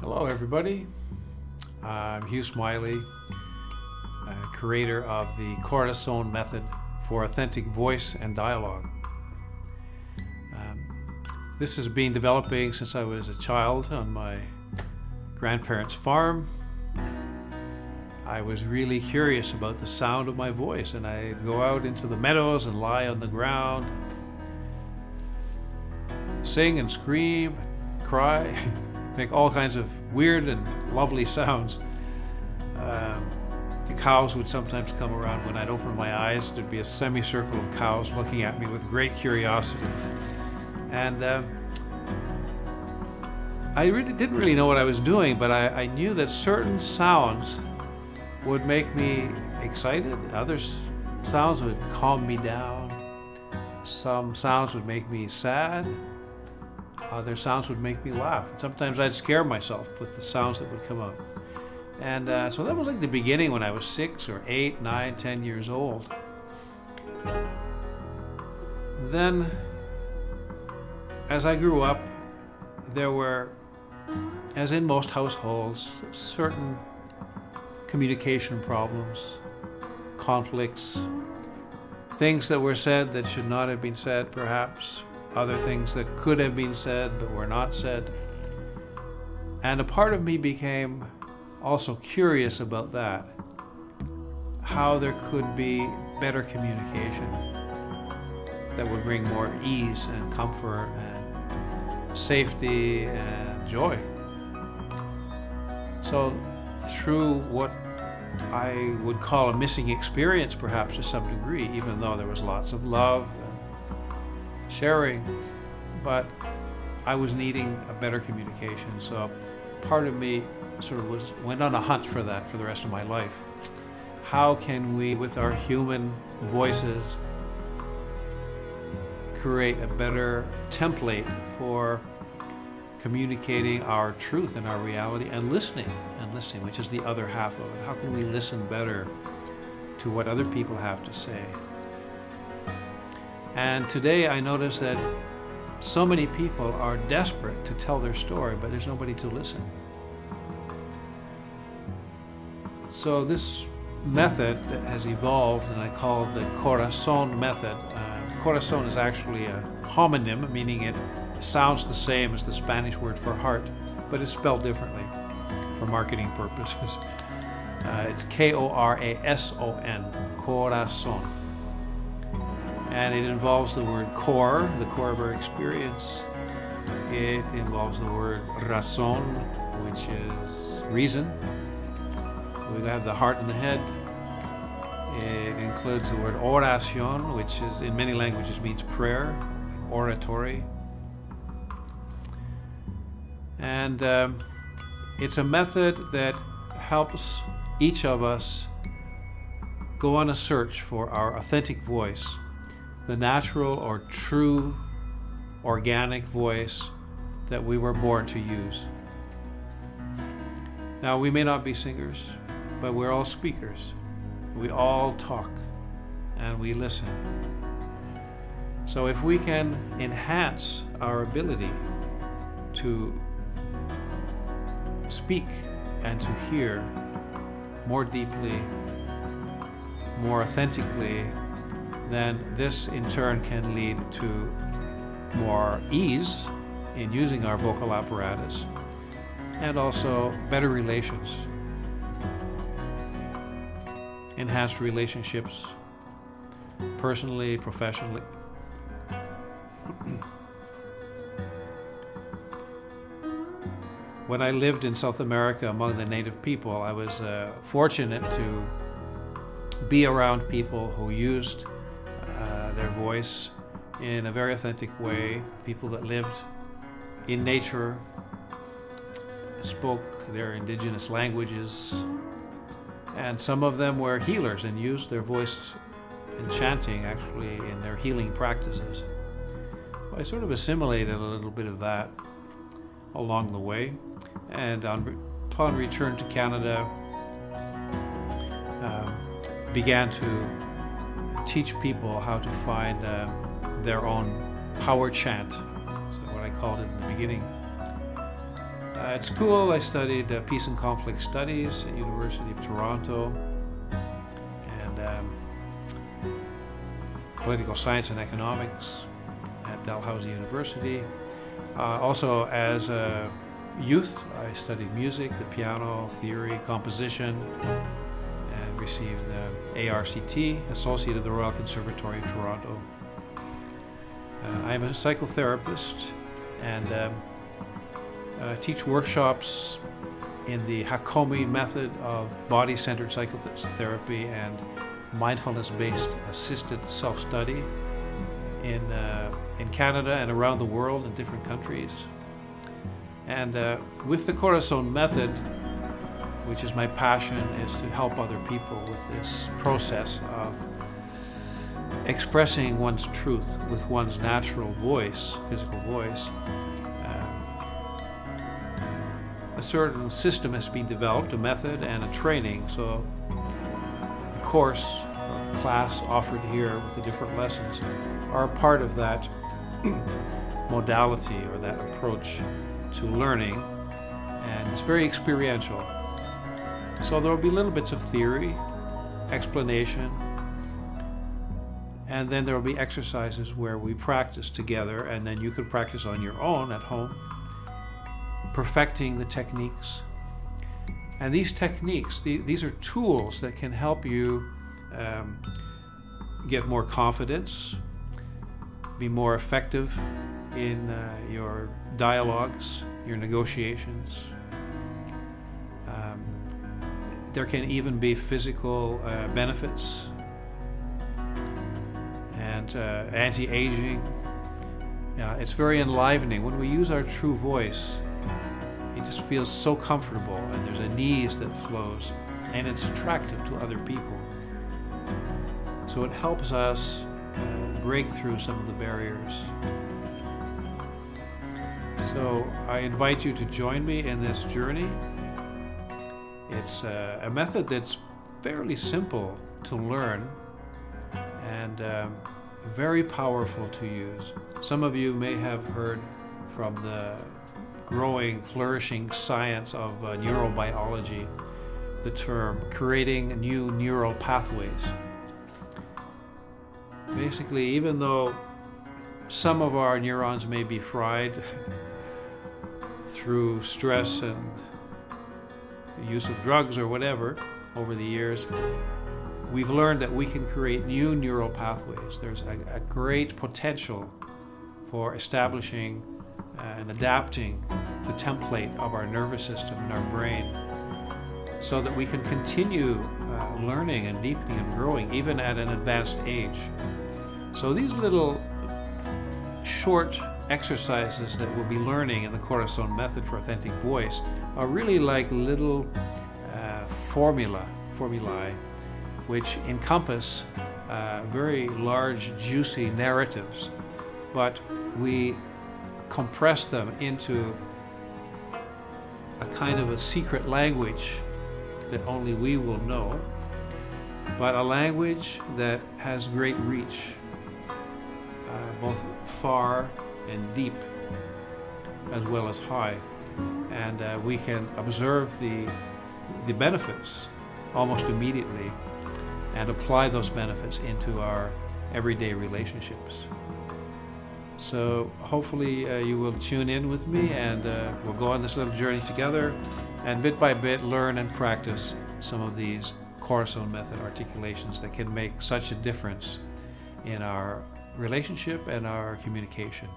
Hello everybody, I'm Hugh Smiley, creator of the Korason method for authentic voice and dialogue. This has been developing since I was a child on my grandparents' farm. I was really curious about the sound of my voice, and I'd go out into the meadows and lie on the ground, sing and scream, cry, make all kinds of weird and lovely sounds. The cows would sometimes come around. When I'd open my eyes, there'd be a semicircle of cows looking at me with great curiosity. And I didn't really know what I was doing, but I knew that certain sounds would make me excited. Other sounds would calm me down. Some sounds would make me sad. Other sounds would make me laugh. Sometimes I'd scare myself with the sounds that would come out. And so that was like the beginning when I was 6 or 8, 9, 10 years old. Then, as I grew up, there were, as in most households, certain communication problems, conflicts, things that were said that should not have been said, perhaps, other things that could have been said but were not said. And a part of me became also curious about that, how there could be better communication that would bring more ease and comfort and safety and joy. So through what I would call a missing experience, perhaps to some degree, even though there was lots of love and sharing, but I was needing a better communication. So part of me sort of went on a hunt for that for the rest of my life. How can we, with our human voices, create a better template for communicating our truth and our reality and listening, which is the other half of it. How can we listen better to what other people have to say? And today I notice that so many people are desperate to tell their story, but there's nobody to listen. So this method that has evolved, and I call the Korason method. Korason is actually a homonym, meaning it sounds the same as the Spanish word for heart, but it's spelled differently for marketing purposes. It's K-O-R-A-S-O-N, Korason. And it involves the word core, the core of our experience. It involves the word razón, which is reason. We have the heart and the head. It includes the word oración, which is in many languages means prayer, oratory. And it's a method that helps each of us go on a search for our authentic voice, the natural or true organic voice that we were born to use. Now, we may not be singers, but we're all speakers. We all talk and we listen. So if we can enhance our ability to speak and to hear more deeply, more authentically, then this in turn can lead to more ease in using our vocal apparatus and also better relations, enhanced relationships, personally, professionally. When I lived in South America among the native people, I was fortunate to be around people who used their voice in a very authentic way, people that lived in nature, spoke their indigenous languages, and some of them were healers and used their voice in chanting, actually, in their healing practices. I sort of assimilated a little bit of that along the way, and upon return to Canada, began to teach people how to find their own power chant, so what I called it in the beginning. At school, I studied Peace and Conflict Studies at University of Toronto, and Political Science and Economics at Dalhousie University. Also, as a youth, I studied music, the piano, theory, composition, and received the ARCT, Associate of the Royal Conservatory of Toronto. I am a psychotherapist and teach workshops in the Hakomi method of body-centered psychotherapy and mindfulness-based assisted self-study in Canada and around the world in different countries. And with the Korason method, which is my passion, is to help other people with this process of expressing one's truth with one's natural voice, physical voice. A certain system has been developed, a method and a training. So the course or the class offered here with the different lessons are part of that modality or that approach to learning, and it's very experiential. So there will be little bits of theory, explanation, and then there will be exercises where we practice together, and then you can practice on your own at home, perfecting the techniques. And these techniques, these are tools that can help you get more confidence, be more effective in your dialogues, your negotiations. There can even be physical benefits and anti-aging. It's very enlivening. When we use our true voice, it just feels so comfortable, and there's an ease that flows, and it's attractive to other people. So it helps us break through some of the barriers. So I invite you to join me in this journey. It's a method that's fairly simple to learn and very powerful to use. Some of you may have heard from the growing, flourishing science of neurobiology the term creating new neural pathways. Basically, even though some of our neurons may be fried through stress and use of drugs or whatever over the years, we've learned that we can create new neural pathways. There's a great potential for establishing and adapting the template of our nervous system and our brain so that we can continue learning and deepening and growing even at an advanced age. So these little short exercises that we'll be learning in the Korason method for authentic voice are really like little formulae which encompass very large, juicy narratives, but we compress them into a kind of a secret language that only we will know, but a language that has great reach, both far and deep as well as high, and we can observe the benefits almost immediately and apply those benefits into our everyday relationships. So hopefully you will tune in with me, and we'll go on this little journey together and bit by bit learn and practice some of these Korason method articulations that can make such a difference in our relationship and our communication.